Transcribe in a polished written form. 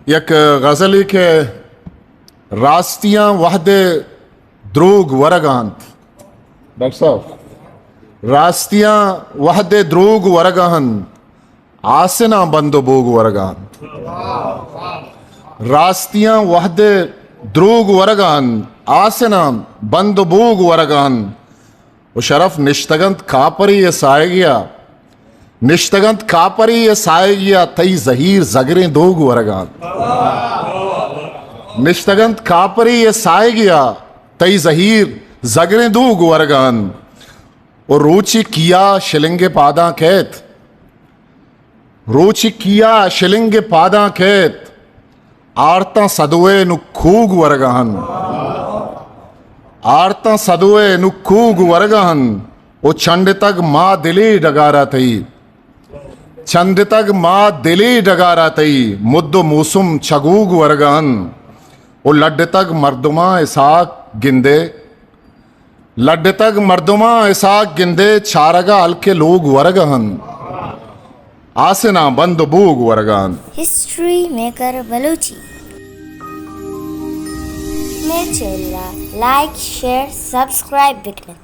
एक गज़ली के रास्तियाँ वहदे द्रूग वरगांत। डॉक्टर साहब, रास्तियाँ वहदे द्रूग वरगान आसना बंदो बोग वरगान। रास्तियाँ वहदे द्रूग वरगान आसना बंदो बोग वरगान। वो शरफ निश्तगंत कापरी ये सायगिया, निश्तगंत कापरी ये सायगिया तई जहीर जगरें दोग वरगान। निश्तगंत कापरी ये सायगिया तई जहीर जगरें दोग वरगान। और रोची किया शिलिंगे पादा कैत, रोची किया शिलिंगे पादा कैत आरता सदुए नु खूग वरगान। आरता सदुए नु खूग वरगान। ओ चंड तक माँ दिली डगारा तई, चंद तक माँ दिली डगारा तई मुद्दो मूसुम छगूग वरगान। ओ लड्ड तक मर्दुमा इसाक गिंदे, लड्ड तक मर्दुमा इसाक गिंदे चारगा हल्के लोग वरगान आसना बंद बूग वरगान। हिस्ट्री मेकर बलूची में चला लाइक शेयर सब्सक्राइब बिकने।